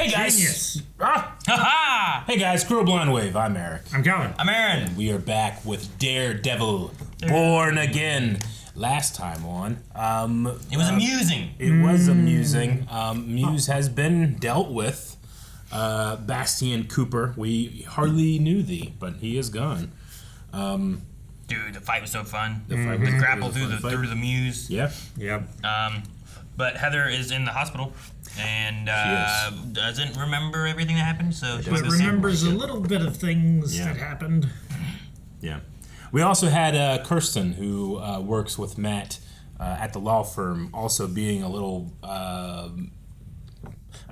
Hey guys! Genius. Ha-ha! Hey guys, Screw a Blind Wave. I'm Eric. I'm Calvin. I'm Aaron. We are back with Daredevil, Born Again. Last time on, It was amusing. It was amusing. Muse has been dealt with. Bastian Cooper, we hardly knew thee, but he is gone. Dude, the fight was so fun. The fight The was grapple a through fun the fight. through the muse. Yeah. Yep. But Heather is in the hospital and doesn't remember everything that happened. So she But remembers a little bit of things that happened. Yeah. We also had Kirsten, who works with Matt at the law firm, also being a little, I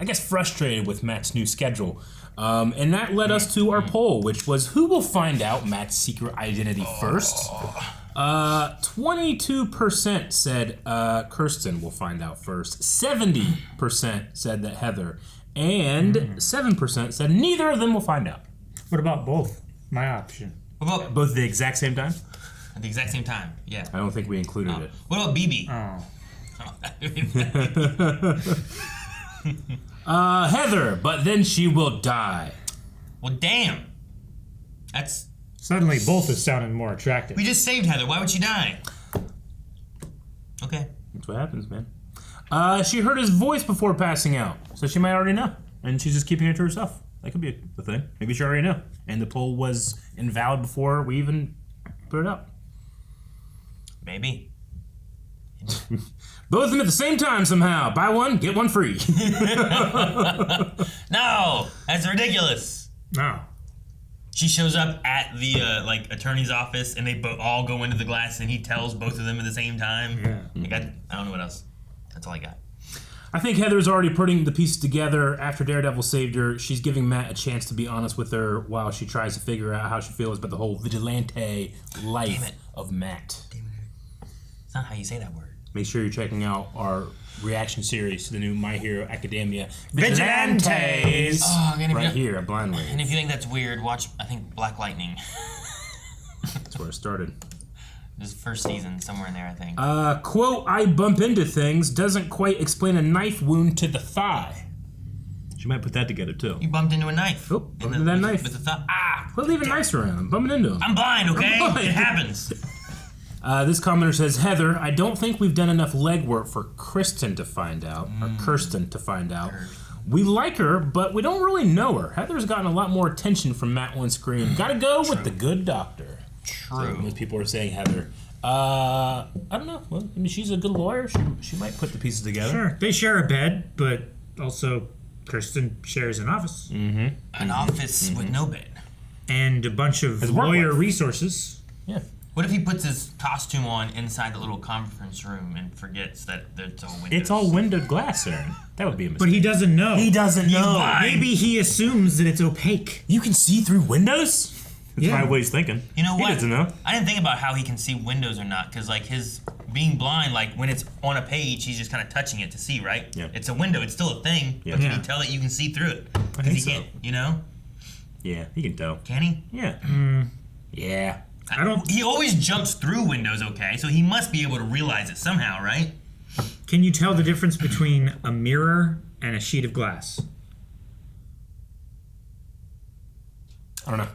guess, frustrated with Matt's new schedule. And that led us to our poll, which was who will find out Matt's secret identity first? 22% said Kirsten will find out first. 70% said that Heather. And 7% said neither of them will find out. What about both? My option. What about Both at the exact same time? at the exact same time? Yeah. I don't think we included it. What about BB? Heather, but then she will die. Well, damn. That's. Suddenly, both is sounding more attractive. We just saved Heather. Why would she die? Okay. That's what happens, man. She heard his voice before passing out, so she might already know. And she's just keeping it to herself. That could be the thing. Maybe she already knew. And the poll was invalid before we even put it up. Maybe. Both of them at the same time somehow. Buy one, get one free. No, that's ridiculous. No. She shows up at the attorney's office, and they all go into the glass, and he tells both of them at the same time. Yeah. I don't know what else. That's all I got. I think Heather's already putting the pieces together after Daredevil saved her. She's giving Matt a chance to be honest with her while she tries to figure out how she feels about the whole vigilante life of Matt. It's not how you say that word. Make sure you're checking out our reaction series to the new My Hero Academia Vigilantes right here at Blind Wave. And if you think that's weird, watch, I think, Black Lightning. That's where it started. This first season, somewhere in there, I think. Quote, I bump into things doesn't quite explain a knife wound to the thigh. She might put that together too. You bumped into a knife. Oh, bumped into that knife. With the thumb. Ah! Quit leaving knives around. I'm bumping into them. I'm blind, okay? I'm blind. It happens. This commenter says, Heather, I don't think we've done enough legwork for Kirsten to find out. We like her, but we don't really know her. Heather's gotten a lot more attention from Matt on screen. Gotta go with the good doctor. True. So most people are saying Heather. I don't know. Well, I mean, she's a good lawyer. She might put the pieces together. Sure. They share a bed, but also Kirsten shares an office. An office with no bed. And a bunch of His work lawyer life. resources. Yeah. What if he puts his costume on inside the little conference room and forgets that it's all windows? It's all windowed glass, Aaron. That would be a mistake. But he doesn't know. He doesn't know. blind. Maybe he assumes that it's opaque. You can see through windows? That's probably what he's thinking. You know what? He doesn't know. I didn't think about how he can see windows or not, because like his being blind, like when it's on a page, he's just kind of touching it to see, right? Yeah. It's a window. It's still a thing. Yeah. But can Yeah. he tell that you can see through it? I Because think he so. can't, you know? Yeah, he can tell. Can he? Yeah. Yeah. I don't. He always jumps through windows, okay? So he must be able to realize it somehow, right? Can you tell the difference between a mirror and a sheet of glass? I don't know.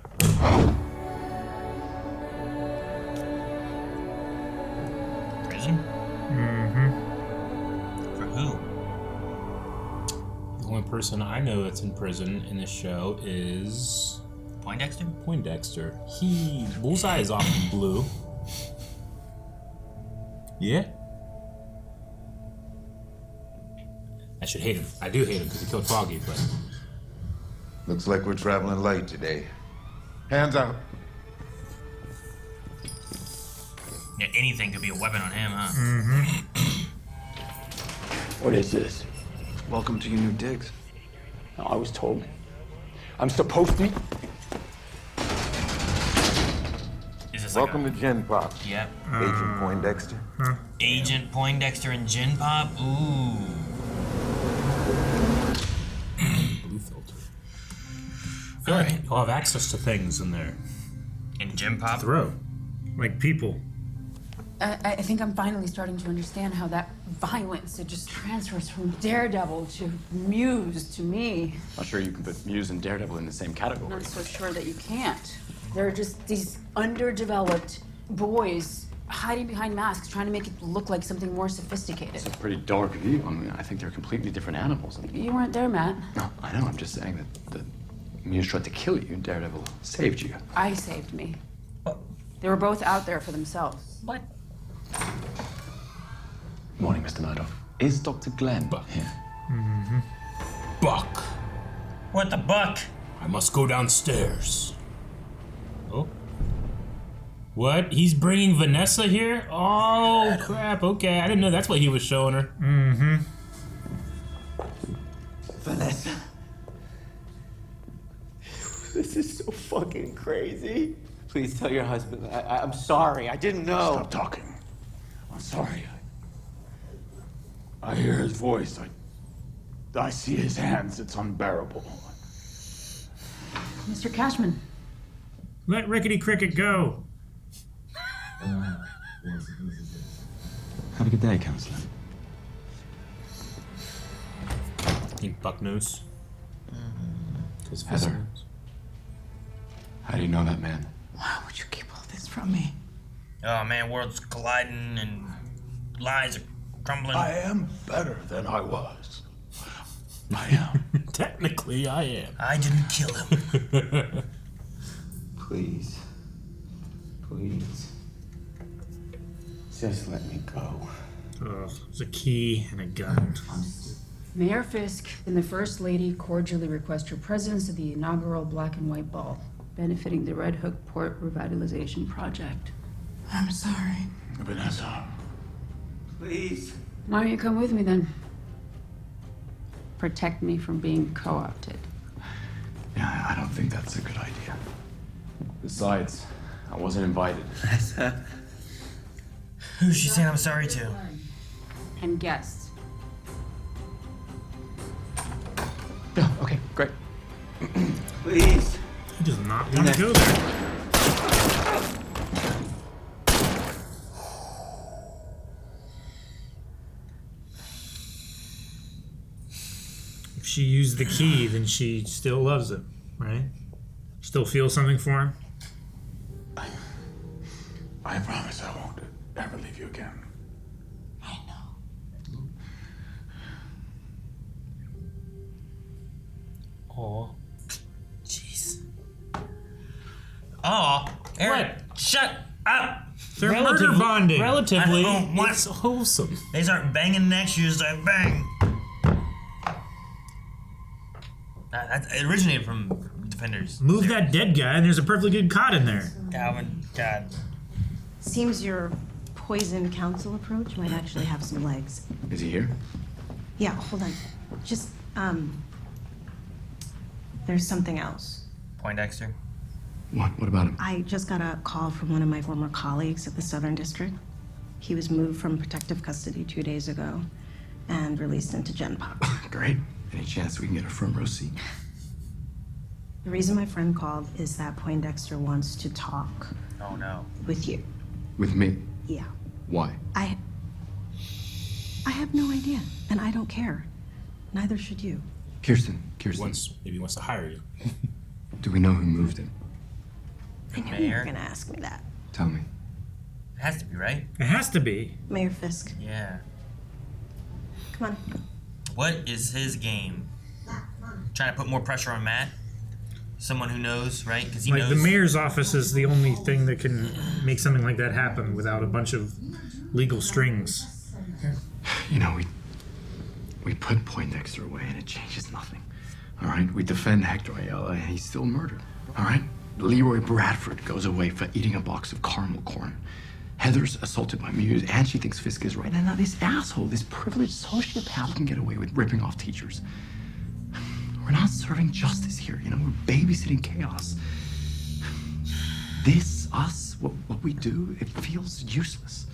Prison? For who? The only person I know that's in prison in this show is Poindexter? Poindexter. Bullseye is often blue. Yeah. I should hate him. I do hate him because he killed Foggy, but Looks like we're traveling light today. Hands out. Yeah, anything could be a weapon on him, huh? What is this? Welcome to your new digs. No, I was told. I'm supposed to. Is this Welcome like to Gen Pop, yeah. Agent Poindexter. Agent Poindexter and Gin Pop? Ooh. blue filter. I feel like you'll have access to things in there. And Gin Pop? Throw. Like people. I think I'm finally starting to understand how that violence, it just transfers from Daredevil to Muse to me. Not sure you can put Muse and Daredevil in the same I'm category. not so sure that you can't. They're just these underdeveloped boys hiding behind masks, trying to make it look like something more sophisticated. It's a pretty dark view. I mean, I think they're completely different animals. You weren't there, Matt. No, I know. I'm just saying that Muse tried to kill you, and Daredevil saved you. I saved me. They were both out there for themselves. What? Morning, Mr. Murdoch. Is Dr. Glenn here? Buck, What the buck? I must go downstairs. Oh. What? He's bringing Vanessa here? Oh, crap. Okay, I didn't know that's what he was showing her. Vanessa. This is so fucking crazy. Please tell your husband I'm sorry. I didn't know. Stop talking. I'm sorry. I hear his voice. I see his hands. It's unbearable. Mr. Cashman. Let Rickety Cricket go. Have a good day, Counselor. Think Buck knows. Heather. How do you know that man? Why would you keep all this from me? Oh man, worlds colliding and lies are crumbling. I am better than I was. I am. Technically, I am. I didn't kill him. Please. Please. Just let me go. Oh, there's a key and a gun. Mayor Fisk and the First Lady cordially request your presence at the inaugural Black and White Ball, benefiting the Red Hook Port Revitalization Project. I'm sorry. Vanessa. Please. Why don't you come with me then? Protect me from being co-opted. Yeah, I don't think that's a good idea. Besides, I wasn't invited. Who's she saying I'm sorry to? And guests. Yeah, okay, great. Please. He does not want to go there. If she used the key, then she still loves him, right? Still feels something for him? I promise I won't ever leave you again. I know. Aw. Jeez. Oh, Aaron, shut up! They're murder bonding. Relatively, I don't want- it's wholesome. They start banging next, you just like bang. That originated from Defenders. Move that dead guy, and there's a perfectly good cot in there. Calvin, God. Seems your poison council approach might actually have some legs. Is he here? Yeah, hold on. Just, there's something else. Poindexter. What about him? I just got a call from one of my former colleagues at the Southern District. He was moved from protective custody 2 days ago and released into Gen Pop. Great. Any chance we can get a front row seat? The reason my friend called is that Poindexter wants to talk Oh no. with you. With me? Yeah. Why? I have no idea, and I don't care. Neither should you. Kirsten. Maybe he wants to hire you. Do we know who moved him? I knew you Mayor? were gonna ask me that. Tell me. It has to be, right? It has to be. Mayor Fisk, Yeah. come on. What is his game? Trying to put more pressure on Matt? Someone who knows, right? Because he Like, knows. the mayor's office is the only thing that can make something like that happen without a bunch of legal strings. You know, we put Poindexter away and it changes nothing. All right? We defend Hector Ayala and he's still murdered. All right? Leroy Bradford goes away for eating a box of caramel corn. Heather's assaulted by Muse and she thinks Fisk is right. And now this asshole, this privileged sociopath can get away with ripping off teachers. We're not serving justice here, you know? We're babysitting chaos. This, us, what we do, it feels useless.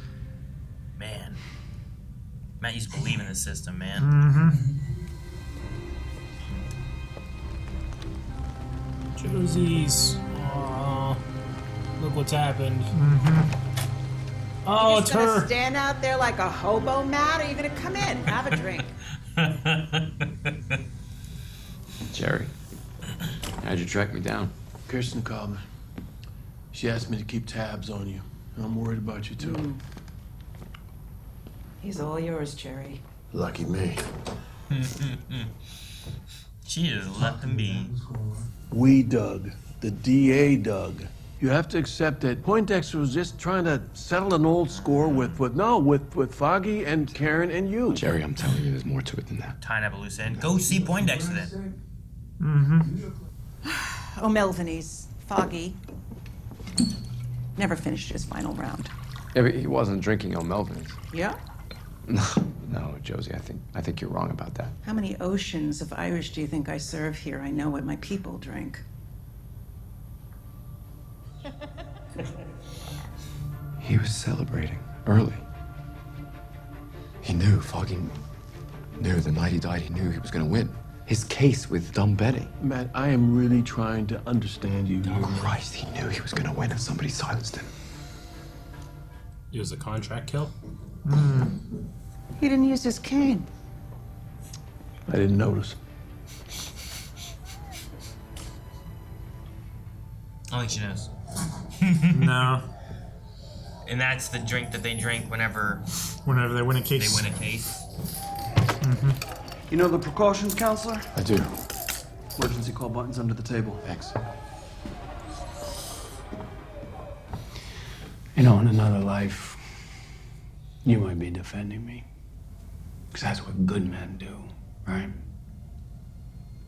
Man. Matt used to believe in the system, man. Josie's. Aw. Look what's happened. Oh, you it's just gonna her. stand out there like a hobo, Matt? Or are you gonna come in, have a drink? Jerry, how'd you track me down? Kirsten called me. She asked me to keep tabs on you. I'm worried about you, too. He's all yours, Jerry. Lucky me. She just let them be. We dug. The DA dug. You have to accept that Poindexter was just trying to settle an old score with Foggy and Karen and you. Jerry, I'm telling you, there's more to it than that. Tying up a loose end. Go see Poindexter then. O'Melveny's Foggy never finished his final round. Yeah, but he wasn't drinking O'Melvin's. Yeah? No, Josie, I think you're wrong about that. How many oceans of Irish do you think I serve here? I know what my people drink. He was celebrating early. He knew, Foggy knew the night he died, he knew he was going to win. His case with dumb Betty. Matt, I am really trying to understand you. Oh, Christ, he knew he was going to win if somebody silenced him. It was a contract kill? He didn't use his cane. I didn't notice. I don't think she knows. No. And that's the drink that they drink whenever they win a case. they win a case. You know the precautions, counselor? I do. Emergency call button's under the table. Thanks. You know, in another life, you might be defending me. Because that's what good men do, right?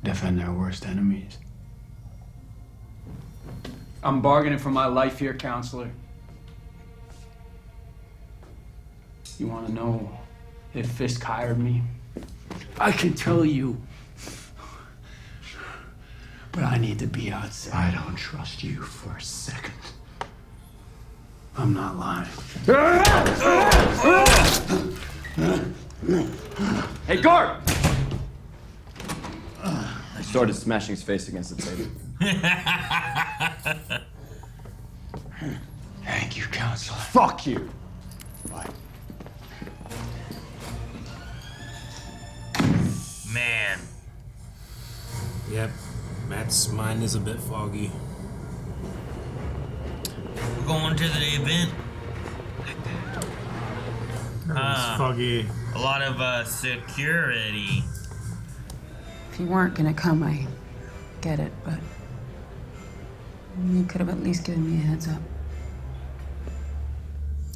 Defend their worst enemies. I'm bargaining for my life here, counselor. You want to know if Fisk hired me? I can tell you. But I need to be outside. I don't trust you for a second. I'm not lying. Hey, guard! I started smashing his face against the table. Thank you, counselor. Fuck you! Bye. Man. Yep. Matt's mind is a bit foggy. We're going to the event. It's foggy. A lot of security. If you weren't gonna come, I get it, but you could have at least given me a heads up.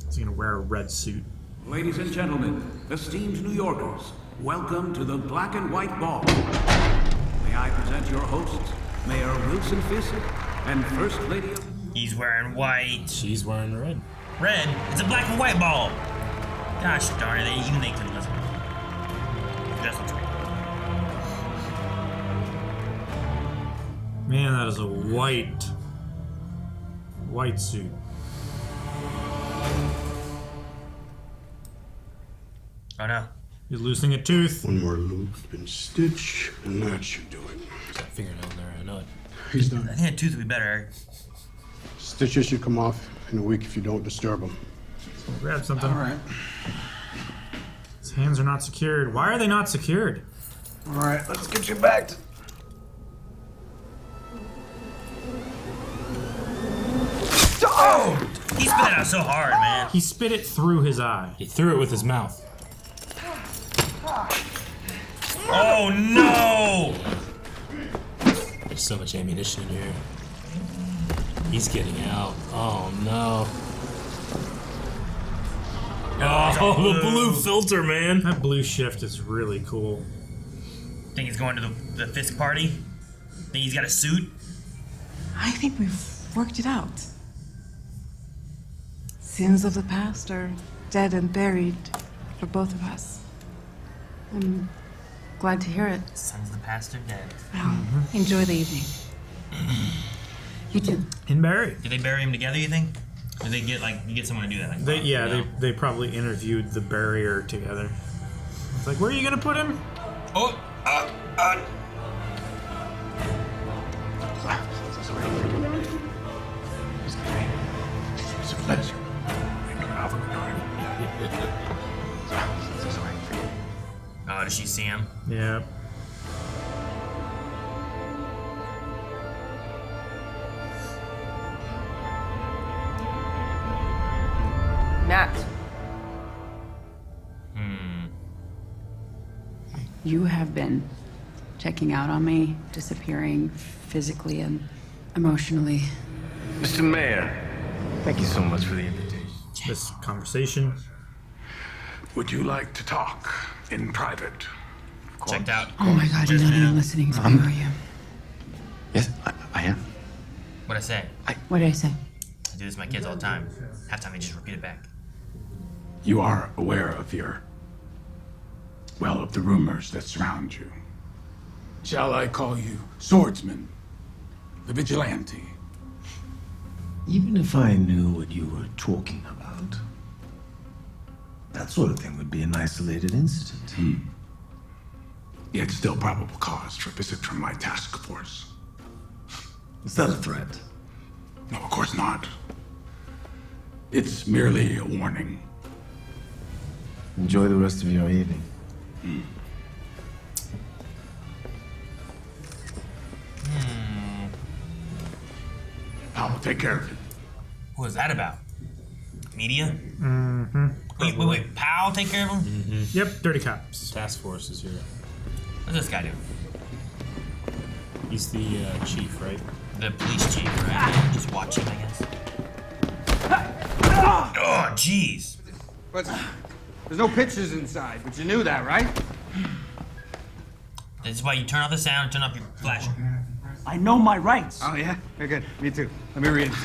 He's gonna wear a red suit. Ladies and gentlemen, esteemed New Yorkers, welcome to the Black and White Ball. May I present your hosts, Mayor Wilson Fisk and First Lady of... He's wearing white. She's wearing red. Red? It's a black and white ball. Gosh darn it, even they couldn't listen. Just looks great. Man, that is a white suit. Oh no. He's losing a tooth. One more loop and stitch, and that should do it. There's that fingernail in there, I know it. He's done. I think a tooth would be better, Eric. Stitches should come off in a week if you don't disturb them. So grab something. All right. His hands are not secured. Why are they not secured? All right, let's get you back to... Oh! He spit it out so hard, man. He spit it through his eye. He threw it with his mouth. Oh no! There's so much ammunition in here. He's getting out. Oh no. Oh, the blue filter, man. That blue shift is really cool. Think he's going to the Fisk party? Think he's got a suit? I think we've worked it out. Sins of the past are dead and buried for both of us. I'm glad to hear it. Sons of the past are dead. Well, enjoy the evening. You too. And buried. Did they bury him together, you think? Did they get, like, you get someone to do that? Like, They probably interviewed the barrier together. It's like, where are you gonna put him? Oh! It's a pleasure. see him. Yeah. Matt. You have been checking out on me, disappearing physically and emotionally. Mr. Mayor, thank you so much for the invitation. This conversation. Would you like to talk in private? Checked out. Oh my God, you're not even listening to me, are you? Yes, I am. What'd I say? What did I say? I do this to my kids all the time. Half time they just repeat it back. You are aware of of the rumors that surround you. Shall I call you Swordsman, the vigilante? Even if I knew what you were talking about, that sort of thing would be an isolated incident. Yet still probable cause for visit from my task force. Is that a threat? No, of course not. It's merely a warning. Enjoy the rest of your evening. I'll take care of it. What was that about? Media? Mm-hmm. Wait. Powell take care of him? Mm-hmm. Yep, dirty cops. Task Force is here. What's this guy do? He's the chief, right? The police chief, right? Just watching, I guess. Oh, jeez. But there's no pictures inside, but you knew that, right? This is why you turn off the sound, turn off your flash. I know my rights. Oh, yeah? Very good. Me too. Let me read it.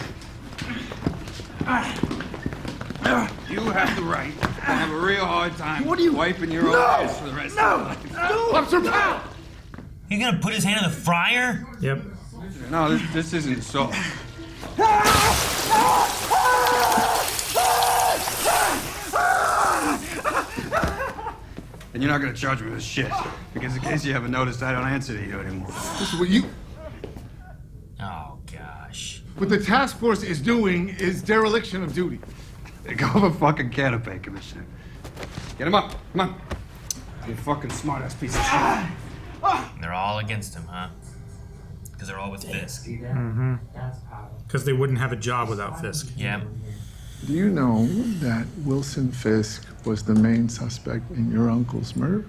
You have the right to have a real hard time wiping your own ass for the rest of your life. No! Officer Powell! You gonna put his hand in the fryer? Yep. No, this isn't so. And you're not gonna charge me with shit. Because in case you haven't noticed, I don't answer to you anymore. This is what you... Oh, gosh. What the task force is doing is dereliction of duty. Go have a fucking canopy, Commissioner. Get him up. Come on. You fucking smart-ass piece of shit. They're all against him, huh? Because they're all with Fisk. Mm-hmm. Because they wouldn't have a job without Fisk. Yeah. Do you know that Wilson Fisk was the main suspect in your uncle's murder?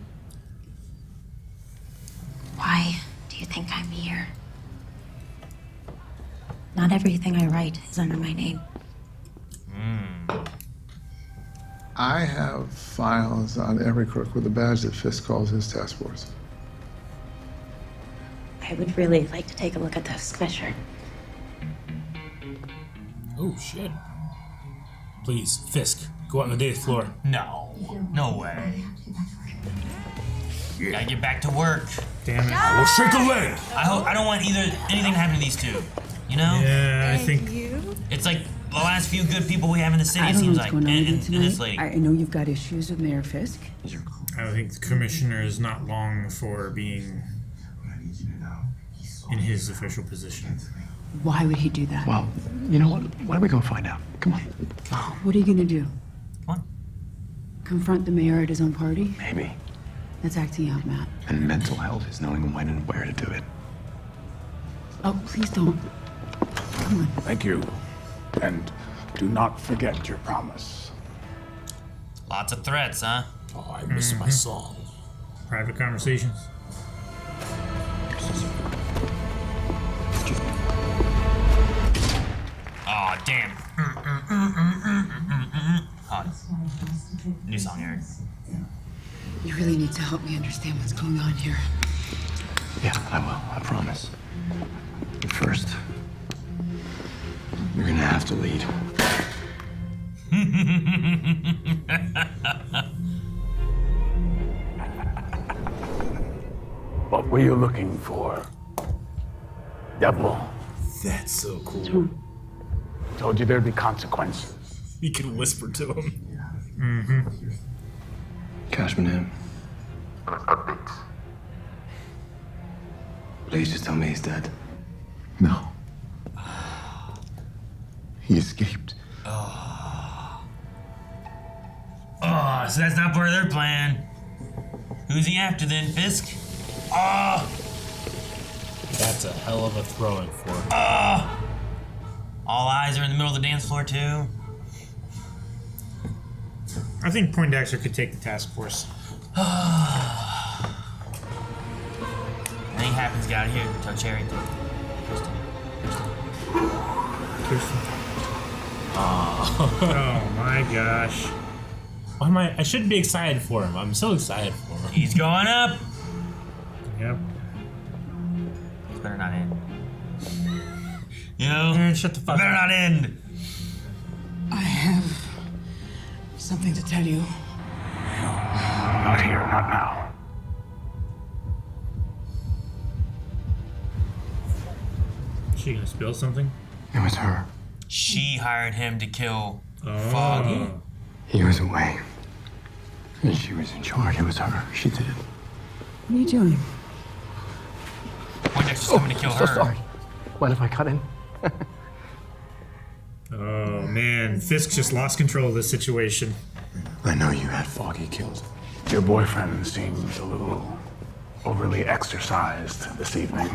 Why do you think I'm here? Not everything I write is under my name. I have files on every crook with a badge that Fisk calls his task force. I would really like to take a look at the smasher. Oh, shit. Please, Fisk, go out on the dance floor. No. No way. Gotta get back to work. Damn it. I will shake a leg. I don't want anything to happen to these two. You know? Yeah, I think... It's like the last few good people we have in the city, I don't know seems what's like. going on And tonight. this lady. I know you've got issues with Mayor Fisk. I think the commissioner is not long for being in his official position. Why would he do that? Well, you know what? Why don't we go find out? Come on. What are you gonna do? What? Confront the mayor at his own party? Maybe. That's acting out, Matt. And mental health is knowing when and where to do it. Oh, please don't. Come on. Thank you. And do not forget your promise. Lots of threats, huh? Oh, I miss my song. Private conversations. Oh, damn. Oh, new song, Eric. You really need to help me understand what's going on here. Yeah, I will. I promise. But first, you're gonna have to lead. What were you looking for? Devil. That's so cool. Told you there'd be consequences. You can whisper to him. Mm-hmm. Cashman in. Please just tell me he's dead. No. He escaped. Oh, so that's not part of their plan. Who's he after then, Fisk? Ah! That's a hell of a throwing fork. Ah! All eyes are in the middle of the dance floor, too. I think Poindexter could take the task force. Anything happens, get out of here. Tell Cherry. Kirsten. Oh my gosh. Why am I shouldn't be excited for him. I'm so excited for him. He's going up. Yep. This better not end. You know? Man, shut the fuck better up. not end. I have something to tell you. Not here, not now. She gonna spill something? It was her. She hired him to kill Foggy. He was away. And she was in charge. It was her. She did it. What are you doing? Poindexter's coming to kill her. Sorry. Mind if I cut in? Oh man, Fisk just lost control of this situation. I know you had Foggy killed. Your boyfriend seems a little overly exercised this evening.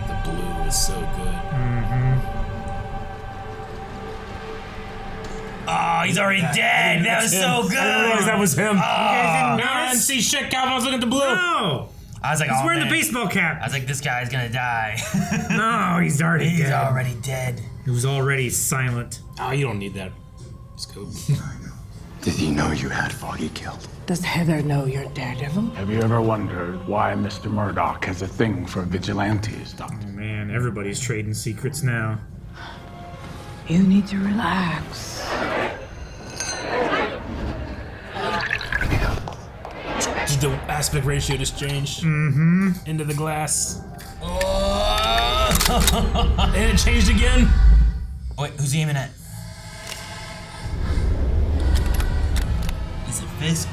The blue is so good. Oh, he's already dead. That was so good. I didn't realize that was him. Oh. You guys didn't see shit, Calvin. I was looking at the blue. No! I was like, He's oh, wearing man. the baseball cap. I was like, this guy's gonna die. No, he's already dead. He's already dead. He was already silent. Oh, you don't need that scope. Did he know you had Foggy killed? Does Heather know you're Daredevil? Have you ever wondered why Mr. Murdoch has a thing for vigilantes, Doctor? Oh man, everybody's trading secrets now. You need to relax. Did the aspect ratio just change? Into the glass. And it changed again? Wait, who's he aiming at? Is it Fisk?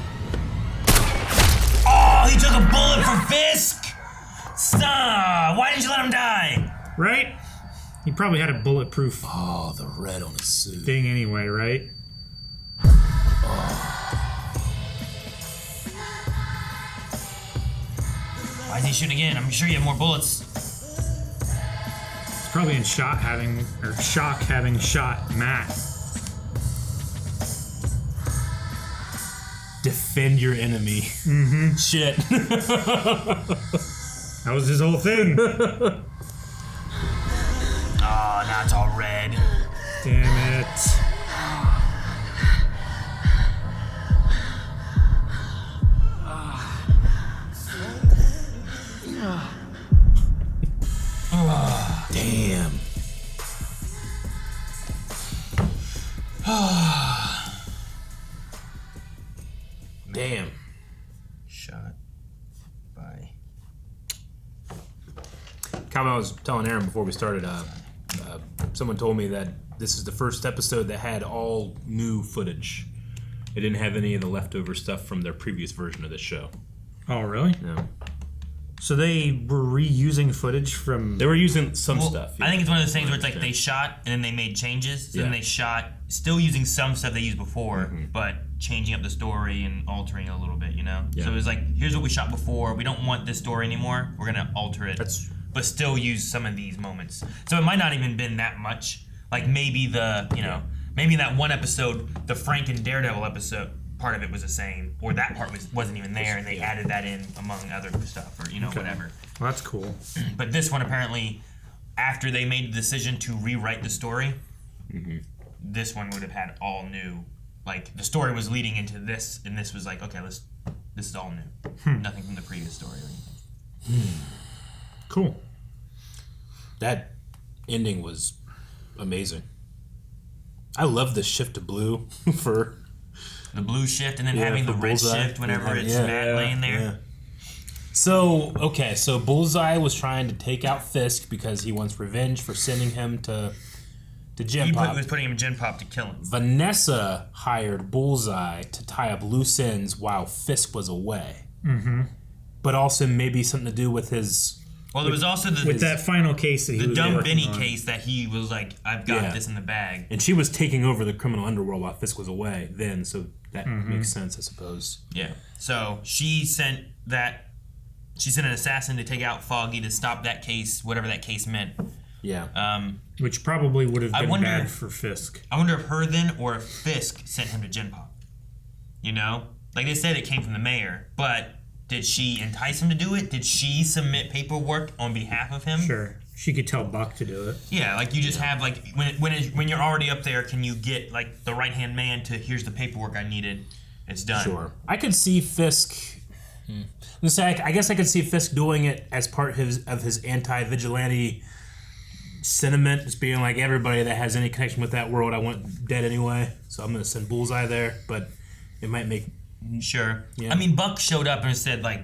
Oh, he took a bullet for Fisk! Stop! Why didn't you let him die? Right? He probably had a bulletproof the red on his suit. thing anyway, right? Why is he shooting again? I'm sure you have more bullets. He's probably in shock having shot Matt. Defend your enemy. Shit. That was his whole thing. Oh, now it's all red. Damn it. Damn. Damn. Shot by. Calvin, I was telling Aaron before we started, someone told me that this is the first episode that had all new footage. It didn't have any of the leftover stuff from their previous version of the show. Oh, really? No. So they were reusing footage from... They were using some stuff. I think it's one of those things where it's like they shot and then they made changes. So then they shot, still using some stuff they used before, but changing up the story and altering it a little bit, you know? Yeah. So it was like, here's what we shot before. We don't want this story anymore. We're going to alter it. But still use some of these moments. So it might not even been that much. Like maybe maybe in that one episode, the Frank and Daredevil episode, part of it was the same, or that part wasn't even there, and they added that in among other stuff, or whatever. Well, that's cool. But this one apparently, after they made the decision to rewrite the story, this one would have had all new. Like the story was leading into this, and this was like, okay, this is all new. Nothing from the previous story or anything. Cool. That ending was amazing. I love the shift to blue for the blue shift, and then having the red shift whenever it's Matt laying there. Yeah. So Bullseye was trying to take out Fisk because he wants revenge for sending him to Gen Pop. He was putting him in Gen Pop to kill him. Vanessa hired Bullseye to tie up loose ends while Fisk was away. Mm-hmm. But also maybe something to do with his Well, there was also with that final case that he the was dumb working Benny on. case that he was like, I've got Yeah. this in the bag. And she was taking over the criminal underworld while Fisk was away then, so that Mm-hmm. makes sense, I suppose. Yeah. So she sent an assassin to take out Foggy to stop that case, whatever that case meant. Yeah. Which probably would have I been wonder- bad for Fisk. I wonder if her then or if Fisk sent him to Gen Pop. You know? Like they said it came from the mayor, but did she entice him to do it? Did she submit paperwork on behalf of him? Sure. She could tell Buck to do it. Yeah, like you just have like when you're already up there, can you get like the right hand man to here's the paperwork I needed? It's done. Sure. I could see Fisk. I guess I could see Fisk doing it as part of his anti-vigilante sentiment, just being like, everybody that has any connection with that world, I want dead anyway. So I'm going to send Bullseye there, but it might make. Sure. Yeah. I mean, Buck showed up and said like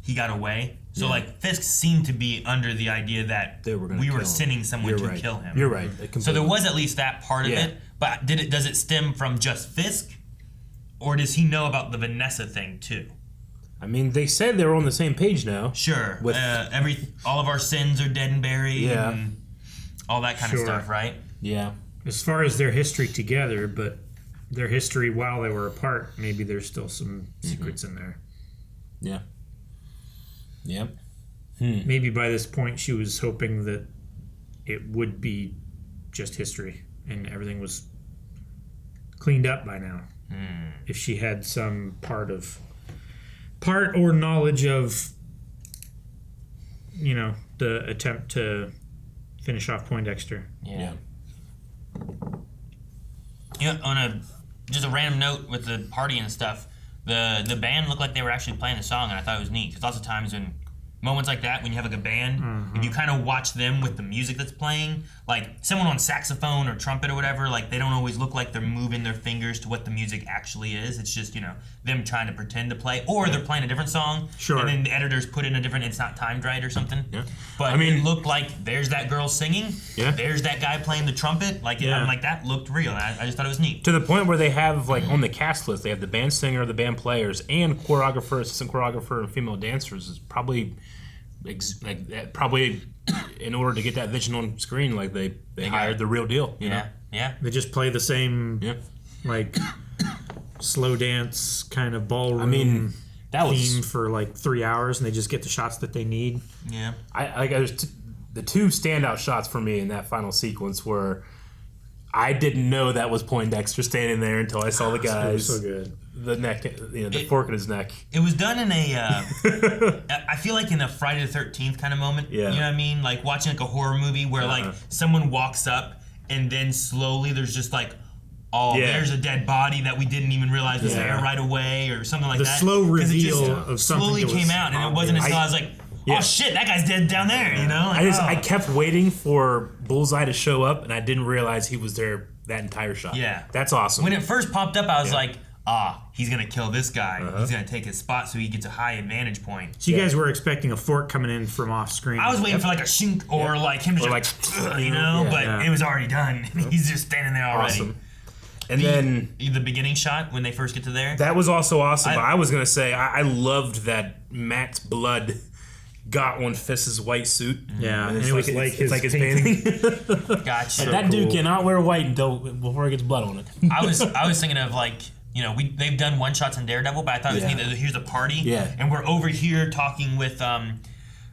he got away. So Yeah. like Fisk seemed to be under the idea that They were gonna we kill were him. sending someone You're to right. kill him. You're right. So there was at least that part of Yeah. it. But does it stem from just Fisk, or does he know about the Vanessa thing too? I mean, they said they were on the same page now. Sure. With all of our sins are dead and buried. Yeah. And all that kind of Sure. stuff, right? Yeah. As far as their history together, but their history while they were apart, maybe there's still some secrets in there. Yeah. Yep. Maybe by this point she was hoping that it would be just history and everything was cleaned up by now. If she had some part or knowledge of, the attempt to finish off Poindexter. Yeah. On just a random note with the party and stuff, the band looked like they were actually playing a song, and I thought it was neat. Because lots of times when moments like that, when you have like a band, and you kind of watch them with the music that's playing, like someone on saxophone or trumpet or whatever, like they don't always look like they're moving their fingers to what the music actually is. It's just, them trying to pretend to play, or they're playing a different song, Sure. and then the editors put in a different, it's not timed right or something. Yeah. But I mean- it looked like there's that girl singing, Yeah. there's that guy playing the trumpet, like Yeah. I'm like that looked real. And I just thought it was neat. To the point where they have, like, on the cast list, they have the band singer, the band players, and choreographer, assistant choreographer, and female dancers. Is probably in order to get that vision on screen, like they hired the real deal. You know? Yeah. They just play the same, like, slow dance kind of ballroom that was- theme for like 3 hours, and they just get the shots that they need. Yeah. The two standout shots for me in that final sequence were, I didn't know that was Poindexter standing there until I saw the guys. So good. The neck, the fork in his neck. It was done in a, I feel like in a Friday the 13th kind of moment. Yeah. You know what I mean? Like watching like a horror movie where like someone walks up and then slowly there's just like, there's a dead body that we didn't even realize was there right away or something like The that. slow 'Cause it reveal just of something slowly that was came out, and it wasn't until I was like, oh shit, that guy's dead down there, you know? Like, I kept waiting for Bullseye to show up, and I didn't realize he was there that entire shot. Yeah. That's awesome. When it first popped up, I was like, he's going to kill this guy. He's going to take his spot so he gets a high advantage point. So you guys were expecting a fork coming in from off screen. I was waiting for like a shink or like him to just but it was already done. He's just standing there already. Awesome. And then the beginning shot when they first get to there. That was also awesome. But I was gonna say I loved that Matt's blood got on Fisk's white suit. Yeah, and and it was like his painting. Gotcha. Like, that dude cannot wear white before he gets blood on it. I was thinking of like, they've done one shots in Daredevil, but I thought it was neat that here's a party. Yeah. And we're over here talking with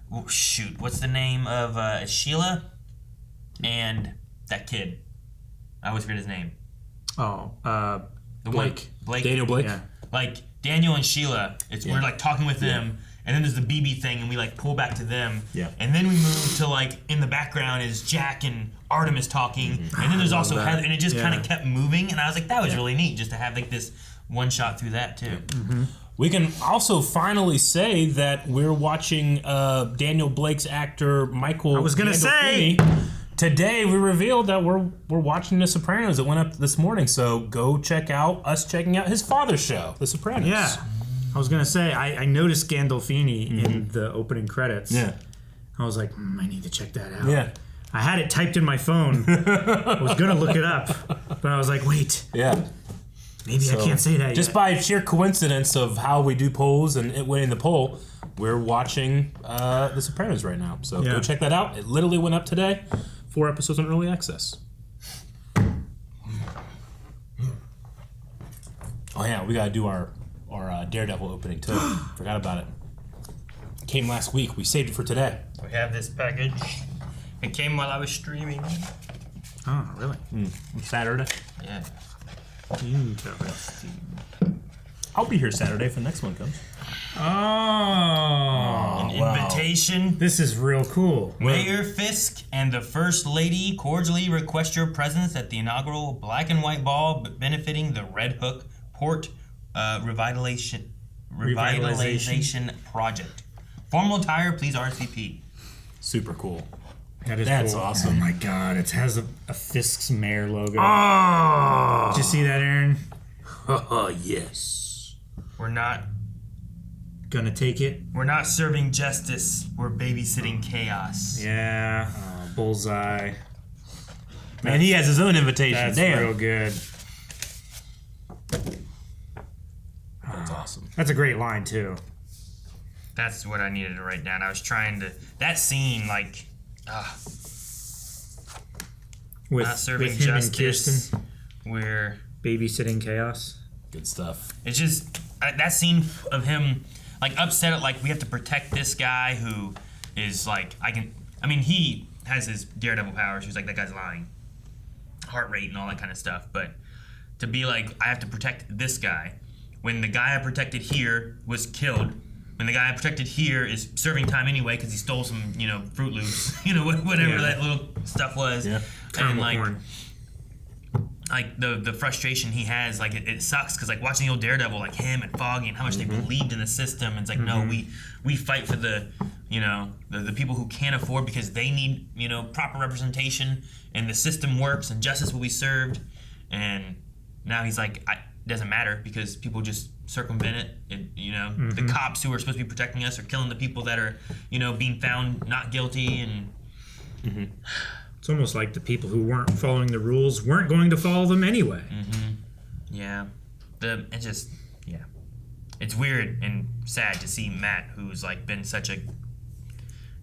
what's the name of Sheila and that kid. I always forget his name. Blake. Daniel Blake. Yeah. Like Daniel and Sheila, we're like talking with them, and then there's the BB thing, and we like pull back to them. Yeah. And then we move to like in the background is Jack and Artemis talking, and then there's also that. Heather, and it just kind Yeah. of kept moving, and I was like, that was really neat just to have like this one shot through that too. We can also finally say that we're watching Daniel Blake's actor Michael. I was gonna Gandolfini. Today we revealed that we're watching The Sopranos. It went up this morning, so go check out us checking out his father's show, The Sopranos. Yeah. I was gonna say I noticed Gandolfini in the opening credits. Yeah. I was like, I need to check that out. Yeah. I had it typed in my phone. I was gonna look it up, but I was like, wait. Yeah. Maybe I can't say that just yet. by sheer coincidence of how we do polls and it winning the poll, we're watching The Sopranos right now. So go check that out. It literally went up today. 4 episodes on early access. Oh yeah, we gotta do our Daredevil opening too. Forgot about it. Came last week. We saved it for today. We have this package. It came while I was streaming. Oh, really? Saturday? Yeah. Interesting. I'll be here Saturday if the next one comes. An invitation. This is real cool. Mayor Fisk and the First Lady cordially request your presence at the inaugural Black and White Ball benefiting the Red Hook Port Revitalization Project. Formal attire, please RSVP. Super cool. That's cool. awesome. Oh my god, it has a Fisk's Mayor logo. Oh! Did you see that, Aaron? Oh, yes. We're not gonna take it. We're not serving justice. We're babysitting chaos. Yeah. Bullseye. Man, he has his own invitation. That's Damn. real good. That's awesome. That's a great line, too. That's what I needed to write down. I was trying to... That scene, like... not serving with him justice. And Kirsten. We're... Babysitting chaos. Good stuff. It's just... that scene of him, like, upset at, like, we have to protect this guy who is, like... I mean, he has his Daredevil powers. He's like, that guy's lying. Heart rate and all that kind of stuff. But to be like, I have to protect this guy. When the guy I protected here was killed... When the guy I protected here is serving time anyway because he stole some, Fruit Loops, whatever that little stuff was. Yeah. And like the frustration he has, like it sucks because like watching the old Daredevil, like him and Foggy and how much they believed in the system. And it's like, no, we fight for the people who can't afford because they need, proper representation and the system works and justice will be served. And now he's like, it doesn't matter because people just circumvent it. And, the cops who are supposed to be protecting us are killing the people that are, being found not guilty. And it's almost like the people who weren't following the rules weren't going to follow them anyway. Yeah. It's weird and sad to see Matt, who's like been such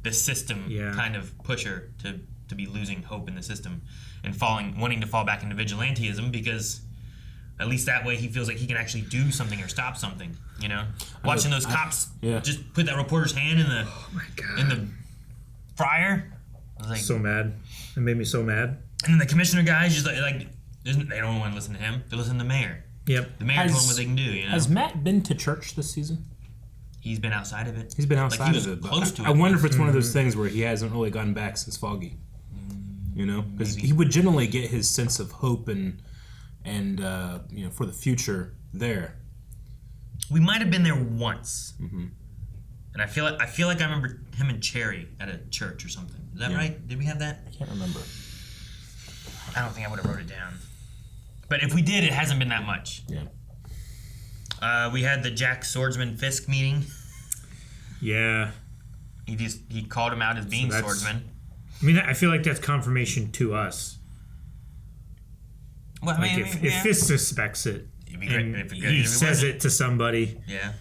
the system kind of pusher to be losing hope in the system and wanting to fall back into vigilantism because at least that way he feels like he can actually do something or stop something, Watching those cops just put that reporter's hand in the fryer. I was like, so mad. It made me so mad. And then the commissioner guys just like they don't want to listen to him. They listen to the mayor. Yep. The mayor told them what they can do, Has Matt been to church this season? He's been outside of it. He's been outside he was of it. Close to it. I wonder if it's one of those things where he hasn't really gotten back since Foggy. Because he would generally get his sense of hope and for the future there. We might have been there once, and I feel like I remember him and Cherry at a church or something. Is that right? Did we have that? I can't remember. I don't think I would have wrote it down. But if we did, it hasn't been that much. Yeah. We had the Jack Swordsman Fisk meeting. Yeah. He called him out as being Swordsman. I mean, I feel like that's confirmation to us. Well, if Fisk suspects it, and he says it to somebody. Yeah.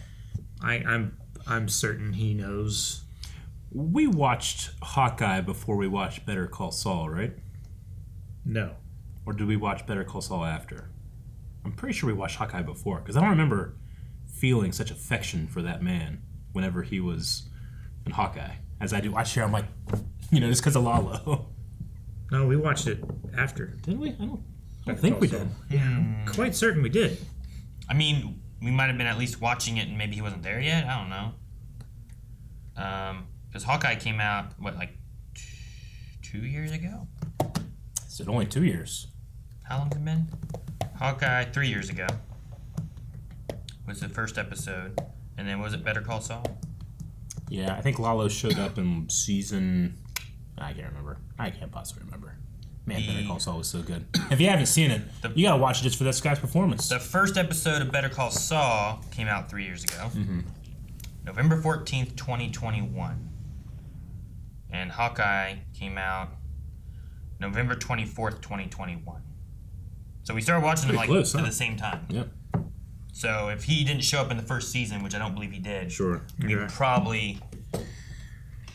I'm certain he knows. We watched Hawkeye before we watched Better Call Saul, right? No. Or did we watch Better Call Saul after? I'm pretty sure we watched Hawkeye before, because I don't remember feeling such affection for that man whenever he was in Hawkeye, as I do watch here. I'm like, just because of Lalo. No, we watched it after. Didn't we? I think we did. Yeah, I'm quite certain we did. I mean, we might have been at least watching it and maybe he wasn't there yet. I don't know. Because Hawkeye came out, like 2 years ago? Is it only 2 years? How long has it been? Hawkeye, 3 years ago was the first episode. And then was it Better Call Saul? Yeah, I think Lalo showed up in season... I can't remember. I can't possibly remember. Man, Better Call Saul was so good. If you haven't seen it, you gotta watch it just for this guy's performance. The first episode of Better Call Saul came out 3 years ago. November 14th, 2021. And Hawkeye came out November 24th, 2021. So we started watching them close, at the same time. Yep. So if he didn't show up in the first season, which I don't believe he did,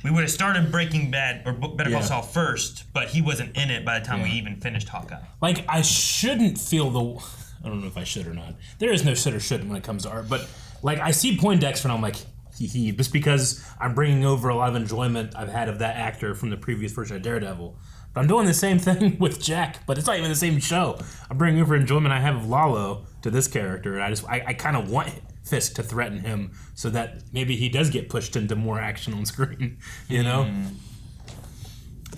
we would have started Breaking Bad or Better Call Saul first, but he wasn't in it by the time we even finished Hawkeye. Like, I shouldn't feel I don't know if I should or not. There is no should or shouldn't when it cocomes to art, but like I see Poindexter and I'm like, hee, just because I'm bringing over a lot of enjoyment I've had of that actor from the previous version of Daredevil. But I'm doing the same thing with Jack, but it's not even the same show. I'm bringing over enjoyment I have of Lalo to this character, and I kind of want Fisk to threaten him so that maybe he does get pushed into more action on screen, you know?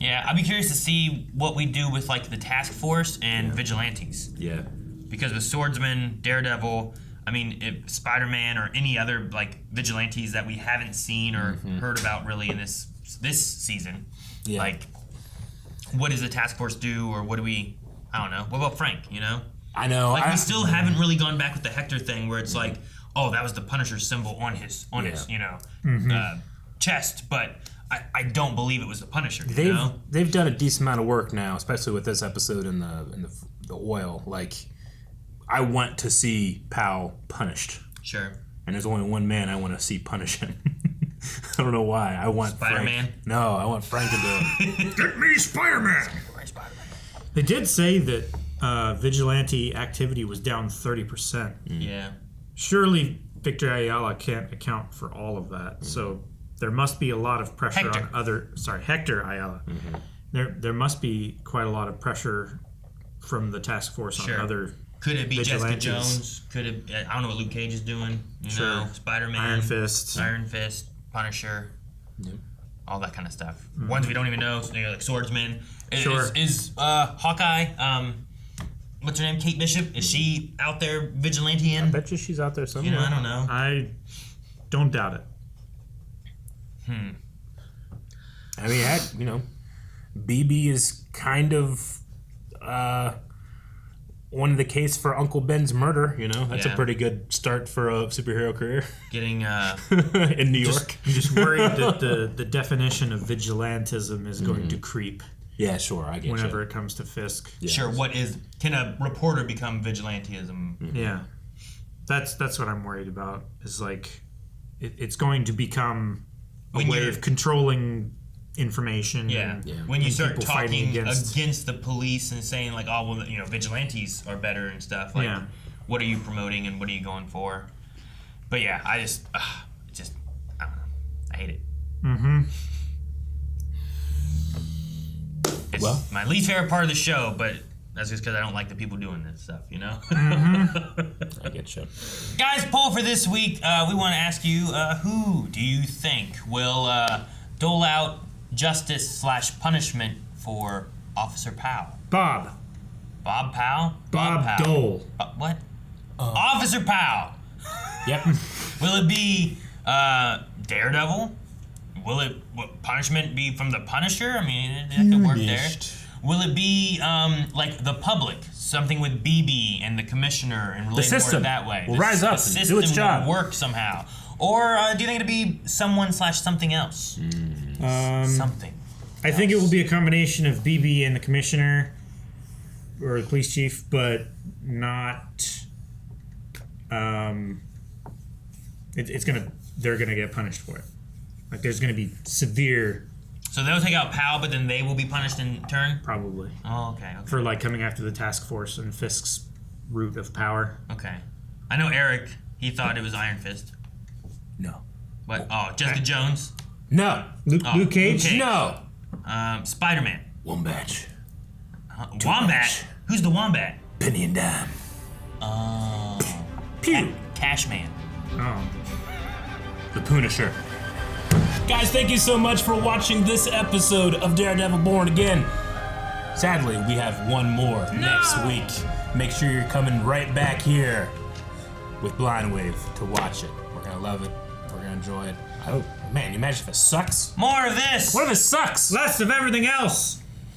Yeah, I'd be curious to see what we do with like the task force and vigilantes. Yeah. Because with Swordsman, Daredevil, I mean, if Spider-Man or any other like vigilantes that we haven't seen or heard about really in this season, like what does the task force do, or what do we? I don't know. What about Frank? You know? I know. Like we still haven't really gone back with the Hector thing, where it's like, oh, that was the Punisher symbol on his chest, but I don't believe it was the Punisher. They've done a decent amount of work now, especially with this episode and the oil. Like, I want to see Powell punished. Sure. And there's only one man I want to see punish him. I don't know why. I want Spider-Man? Frank. No, I want Frank to do it. Get me Spider-Man! They did say that vigilante activity was down 30%. Yeah. Surely Victor Ayala can't account for all of that. So there must be a lot of pressure on Hector Ayala. There must be quite a lot of pressure from the task force on other Could it be vigilantes. Jessica Jones? Could it? I don't know what Luke Cage is doing. You know, Spider-Man, Iron Fist, Punisher, all that kind of stuff. Ones we don't even know, like Swordsman. Is Hawkeye? What's her name? Kate Bishop. Is she out there vigilanteing? I bet you she's out there somewhere. You know, I don't know. I don't doubt it. I mean, BB is kind of on the case for Uncle Ben's murder. You know, that's a pretty good start for a superhero career. Getting in New York. I'm just worried that the definition of vigilantism is going to creep. Yeah, sure, I get whenever it comes to Fisk. Yeah. Sure, can a reporter become vigilantism? Yeah, that's what I'm worried about. Is like it's going to become a way of controlling information. Yeah. When you start talking against the police and saying like, oh well, vigilantes are better and stuff. Like, what are you promoting and what are you going for? But yeah, I just I don't know. I hate it. It's my least favorite part of the show, but that's just because I don't like the people doing this stuff, you know? I get you. Guys, poll for this week. We want to ask you, who do you think will dole out justice/punishment for Officer Powell? Bob Powell? Bob Dole. What? Officer Powell. Yep. Will it be Daredevil? Will punishment be from the Punisher? I mean, that could work there. Will it be like the public? Something with BB and the commissioner and relate more that way? Will rise up and do its job. Will work somehow. Or do you think it'll be someone/something else? Something. I think it will be a combination of BB and the commissioner or the police chief, but not. They're gonna get punished for it. Like there's gonna be severe. So they'll take out Powell, but then they will be punished in turn? Probably. Oh, okay. For like coming after the task force and Fisk's root of power. Okay. I know Eric, he thought it was Iron Fist. No. What? Oh, Jessica Jones? No. Luke Cage? No. Spider-Man? Wombat. Wombat? Who's the Wombat? Penny and Dime. Pew. Cashman. Oh. The Punisher. Guys, thank you so much for watching this episode of Daredevil Born Again. Sadly, we have one more next week. Make sure you're coming right back here with Blind Wave to watch it. We're gonna love it. We're gonna enjoy it. Oh, man, imagine if it sucks. More of this! What if it sucks? Less of everything else!